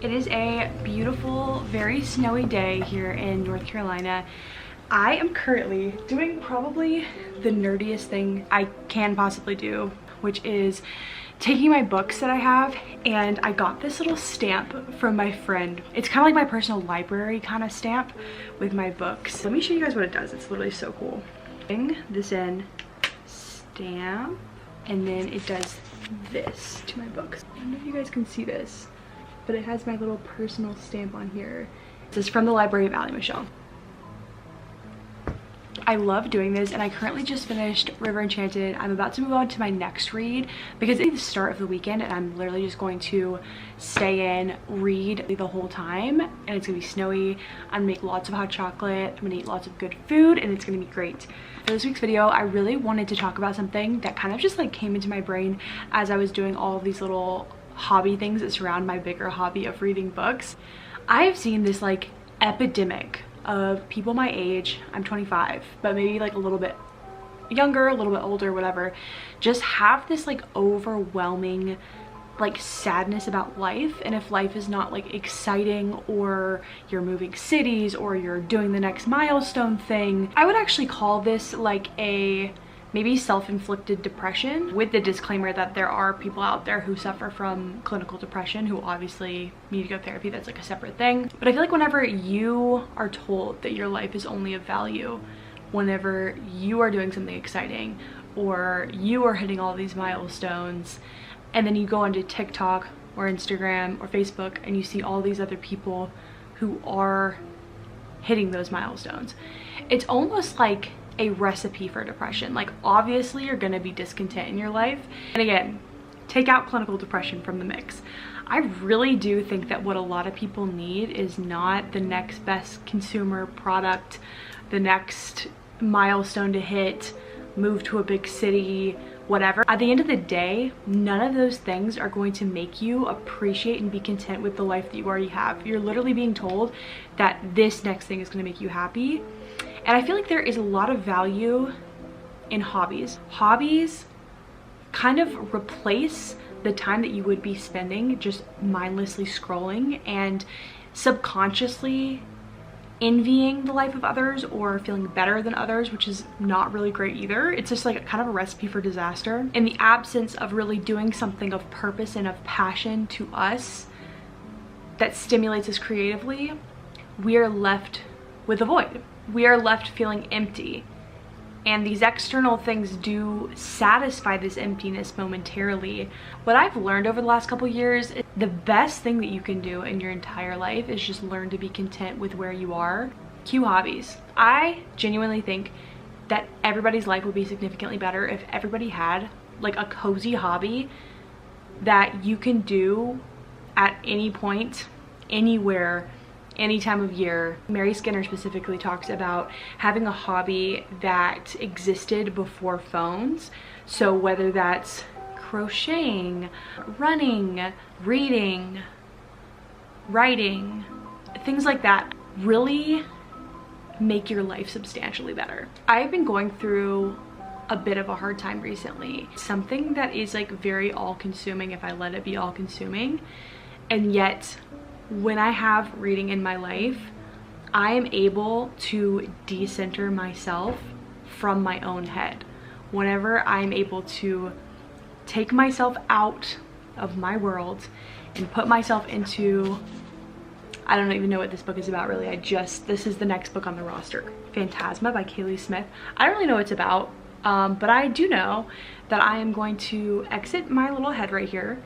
It is a beautiful, very snowy day here in North Carolina. I am currently doing probably the nerdiest thing I can possibly do, which is taking my books that I have, and I got this little stamp from my friend. It's kind of like my personal library kind of stamp with my books. Let me show you guys what it does. It's literally so cool. Bring this in, stamp, and then it does this to my books. I don't know if you guys can see this, but it has my little personal stamp on here. This is from the Library of Ally Michelle. I love doing this, and I currently just finished River Enchanted. I'm about to move on to my next read because it's the start of the weekend and I'm literally just going to stay in, read the whole time, and it's gonna be snowy. I'm gonna make lots of hot chocolate, I'm gonna eat lots of good food, and it's gonna be great. For this week's video, I really wanted to talk about something that kind of just like came into my brain as I was doing all of these little hobby things that surround my bigger hobby of reading books. I have seen this like epidemic of people my age, I'm 25, but maybe like a little bit younger, a little bit older, whatever, just have this like overwhelming like sadness about life. And if life is not like exciting, or you're moving cities, or you're doing the next milestone thing, I would actually call this like a maybe self-inflicted depression, with the disclaimer that there are people out there who suffer from clinical depression who obviously need to go to therapy. That's like a separate thing. But I feel like whenever you are told that your life is only of value whenever you are doing something exciting, or you are hitting all these milestones, and then you go onto TikTok or Instagram or Facebook and you see all these other people who are hitting those milestones, it's almost like a recipe for depression. Like, obviously you're gonna be discontent in your life, and again, take out clinical depression from the mix. I really do think that what a lot of people need is not the next best consumer product, the next milestone to hit, move to a big city, whatever. At the end of the day, none of those things are going to make you appreciate and be content with the life that you already have. You're literally being told that this next thing is going to make you happy. And I feel like there is a lot of value in hobbies. Hobbies kind of replace the time that you would be spending just mindlessly scrolling and subconsciously envying the life of others or feeling better than others, which is not really great either. It's just like kind of a recipe for disaster. In the absence of really doing something of purpose and of passion to us that stimulates us creatively, we are left with a void. We are left feeling empty, and these external things do satisfy this emptiness momentarily. What I've learned over the last couple years is the best thing that you can do in your entire life is just learn to be content with where you are. Cue hobbies. I genuinely think that everybody's life would be significantly better if everybody had like a cozy hobby that you can do at any point, anywhere, any time of year. Mary Skinner specifically talks about having a hobby that existed before phones. So whether that's crocheting, running, reading, writing, things like that really make your life substantially better. I've been going through a bit of a hard time recently. Something that is like very all-consuming if I let it be all-consuming, and yet when I have reading in my life, I am able to decenter myself from my own head. Whenever I'm able to take myself out of my world and put myself into, I don't even know what this book is about really. This is the next book on the roster, Phantasma by Kaylee Smith. I don't really know what it's about, but I do know that I am going to exit my little head right here,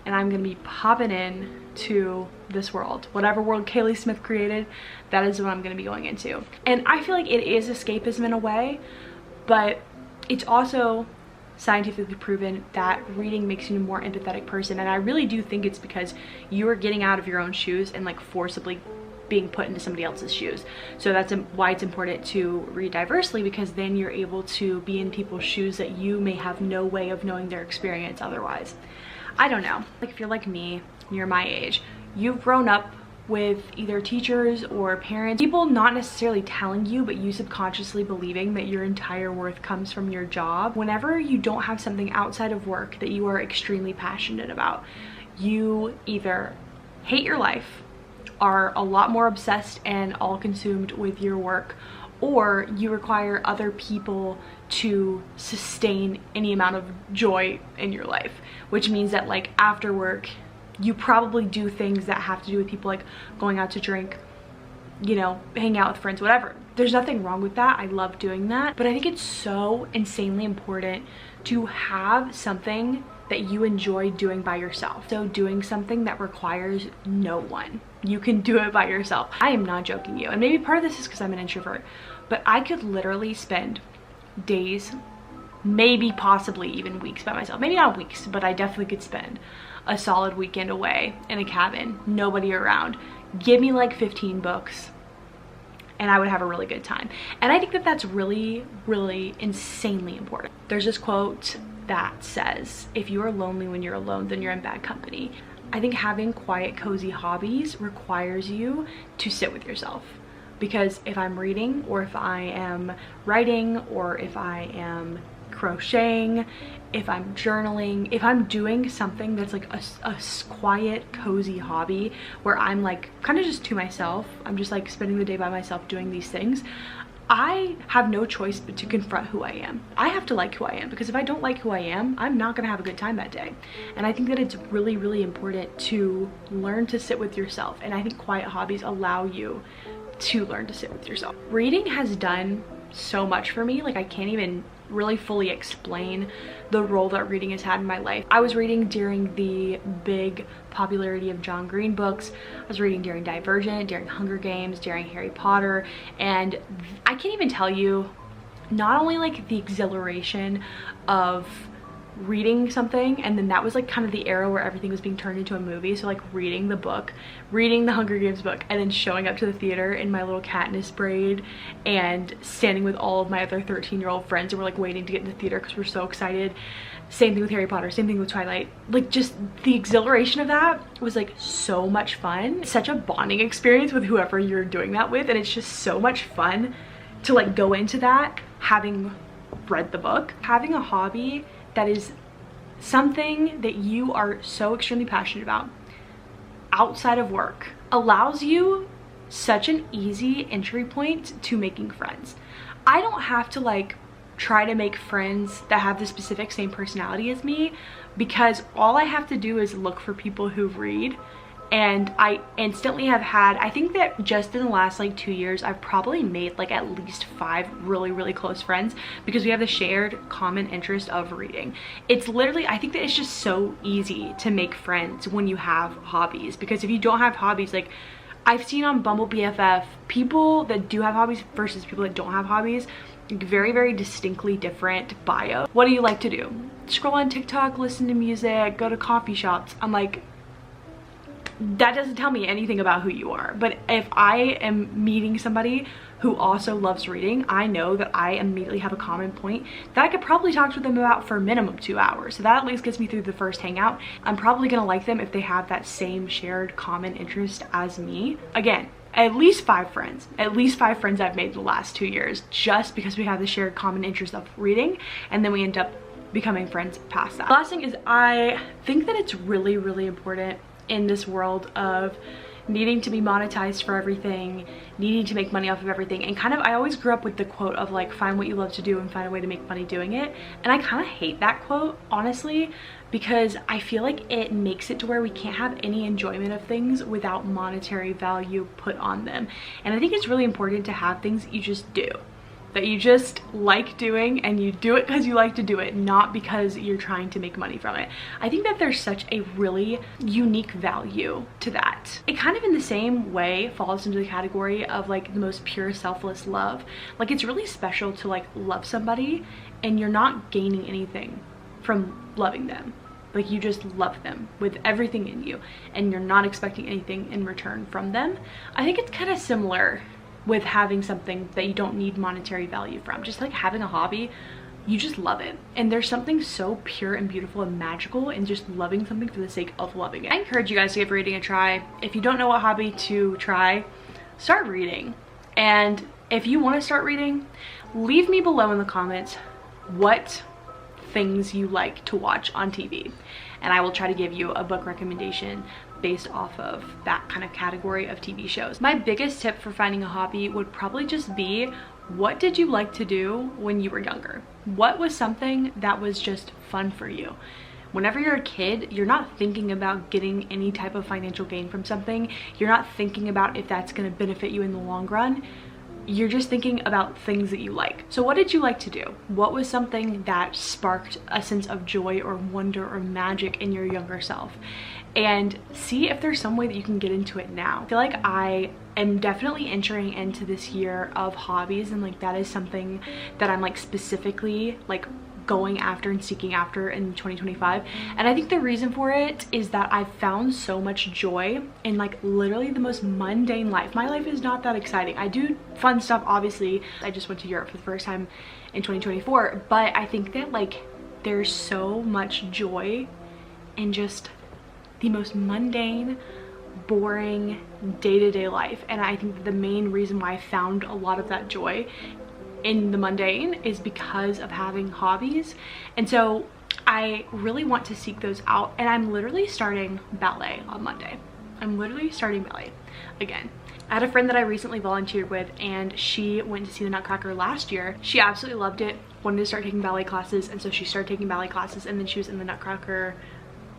and I'm gonna be popping in to this world. Whatever world Kaylee Smith created, that is what I'm gonna be going into. And I feel like it is escapism in a way, but it's also scientifically proven that reading makes you a more empathetic person. And I really do think it's because you are getting out of your own shoes and like forcibly being put into somebody else's shoes. So that's why it's important to read diversely, because then you're able to be in people's shoes that you may have no way of knowing their experience otherwise. I don't know, like if you're like me, you're my age, you've grown up with either teachers or parents, people not necessarily telling you, but you subconsciously believing that your entire worth comes from your job. Whenever you don't have something outside of work that you are extremely passionate about, you either hate your life, are a lot more obsessed and all consumed with your work, or you require other people to sustain any amount of joy in your life, which means that like after work you probably do things that have to do with people, like going out to drink, you know, hang out with friends, whatever. There's nothing wrong with that. I love doing that, but I think it's so insanely important to have something that you enjoy doing by yourself. So doing something that requires no one. You can do it by yourself. I am not joking you. And maybe part of this is because I'm an introvert, but I could literally spend days, maybe possibly even weeks by myself. Maybe not weeks, but I definitely could spend a solid weekend away in a cabin, nobody around. Give me like 15 books and I would have a really good time. And I think that that's really, really insanely important. There's this quote that says, if you are lonely when you're alone, then you're in bad company. I think having quiet, cozy hobbies requires you to sit with yourself. Because if I'm reading, or if I am writing, or if I am crocheting, if I'm journaling, if I'm doing something that's like a quiet, cozy hobby where I'm like kind of just to myself, I'm just like spending the day by myself doing these things, I have no choice but to confront who I am. I have to like who I am, because if I don't like who I am, I'm not gonna have a good time that day. And I think that it's really, really important to learn to sit with yourself. And I think quiet hobbies allow you to learn to sit with yourself. Reading has done so much for me. Like, I can't even really fully explain the role that reading has had in my life. I was reading during the big popularity of John Green books. I was reading during Divergent, during Hunger Games, during Harry Potter, and I can't even tell you, not only like the exhilaration of reading something, and then that was like kind of the era where everything was being turned into a movie, so like reading the book, reading the Hunger Games book, and then showing up to the theater in my little Katniss braid and standing with all of my other 13-year-old friends, and we're like waiting to get into the theater because we're so excited. Same thing with Harry Potter, same thing with Twilight. Like, just the exhilaration of that was like so much fun. Such a bonding experience with whoever you're doing that with, and it's just so much fun to like go into that having read the book. Having a hobby that is something that you are so extremely passionate about outside of work allows you such an easy entry point to making friends. I don't have to like try to make friends that have the specific same personality as me, because all I have to do is look for people who read. And I instantly have had, I think that just in the last like 2 years, I've probably made like at least 5 really, really close friends, because we have the shared common interest of reading. It's literally, I think that it's just so easy to make friends when you have hobbies, because if you don't have hobbies, like I've seen on Bumble BFF, people that do have hobbies versus people that don't have hobbies, very, very distinctly different bio. What do you like to do? Scroll on TikTok, listen to music, go to coffee shops. I'm like, that doesn't tell me anything about who you are. But if I am meeting somebody who also loves reading, I know that I immediately have a common point that I could probably talk to them about for a minimum 2 hours. So that at least gets me through the first hangout. I'm probably gonna like them if they have that same shared common interest as me. Again, at least 5 friends. At least 5 friends I've made in the last 2 years, just because we have the shared common interest of reading, and then we end up becoming friends past that. The last thing is, I think that it's really, really important in this world of needing to be monetized for everything, needing to make money off of everything, and kind of, I always grew up with the quote of like, find what you love to do and find a way to make money doing it. And I kind of hate that quote, honestly, because I feel like it makes it to where we can't have any enjoyment of things without monetary value put on them. And I think it's really important to have things that you just do, that you just like doing, and you do it because you like to do it, not because you're trying to make money from it. I think that there's such a really unique value to that. It kind of in the same way falls into the category of like the most pure selfless love. Like, it's really special to like love somebody and you're not gaining anything from loving them. Like, you just love them with everything in you and you're not expecting anything in return from them. I think it's kind of similar with having something that you don't need monetary value from. Just like having a hobby, you just love it. And there's something so pure and beautiful and magical in just loving something for the sake of loving it. I encourage you guys to give reading a try. If you don't know what hobby to try, start reading. And if you want to start reading, leave me below in the comments what things you like to watch on TV, and I will try to give you a book recommendation based off of that kind of category of TV shows. My biggest tip for finding a hobby would probably just be, what did you like to do when you were younger? What was something that was just fun for you? Whenever you're a kid, you're not thinking about getting any type of financial gain from something. You're not thinking about if that's going to benefit you in the long run. You're just thinking about things that you like. So what did you like to do? What was something that sparked a sense of joy or wonder or magic in your younger self? And see if there's some way that you can get into it now. I feel like I am definitely entering into this year of hobbies, and like that is something that I'm like specifically like going after and seeking after in 2025. And I think the reason for it is that I've found so much joy in like literally the most mundane life. My life is not that exciting. I do fun stuff, obviously. I just went to Europe for the first time in 2024, but I think that like there's so much joy in just the most mundane, boring day-to-day life. And I think the main reason why I found a lot of that joy in the mundane is because of having hobbies. And so I really want to seek those out, and I'm literally starting ballet on Monday. I'm literally starting ballet again. I had a friend that I recently volunteered with, and she went to see the Nutcracker last year. She absolutely loved it, wanted to start taking ballet classes, and so she started taking ballet classes, and then she was in the Nutcracker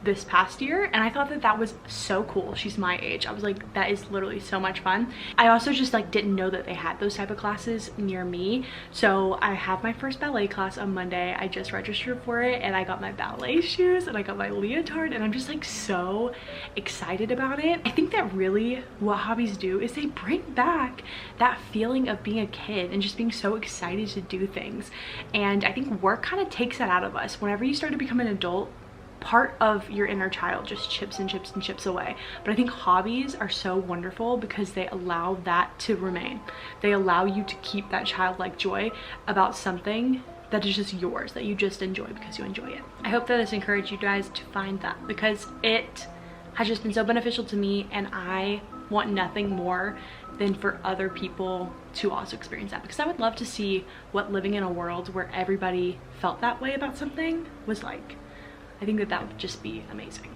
this past year, and I thought that that was so cool. She's my age. I was like, that is literally so much fun. I also just like didn't know that they had those type of classes near me, so I have my first ballet class on Monday. I just registered for it, and I got my ballet shoes and I got my leotard, and I'm just like so excited about it. I think that really what hobbies do is they bring back that feeling of being a kid and just being so excited to do things. And I think work kind of takes that out of us. Whenever you start to become an adult, part of your inner child just chips and chips and chips away. But I think hobbies are so wonderful because they allow that to remain. They allow you to keep that childlike joy about something that is just yours, that you just enjoy because you enjoy it. I hope that this encouraged you guys to find that, because it has just been so beneficial to me, and I want nothing more than for other people to also experience that, because I would love to see what living in a world where everybody felt that way about something was like. I think that that would just be amazing.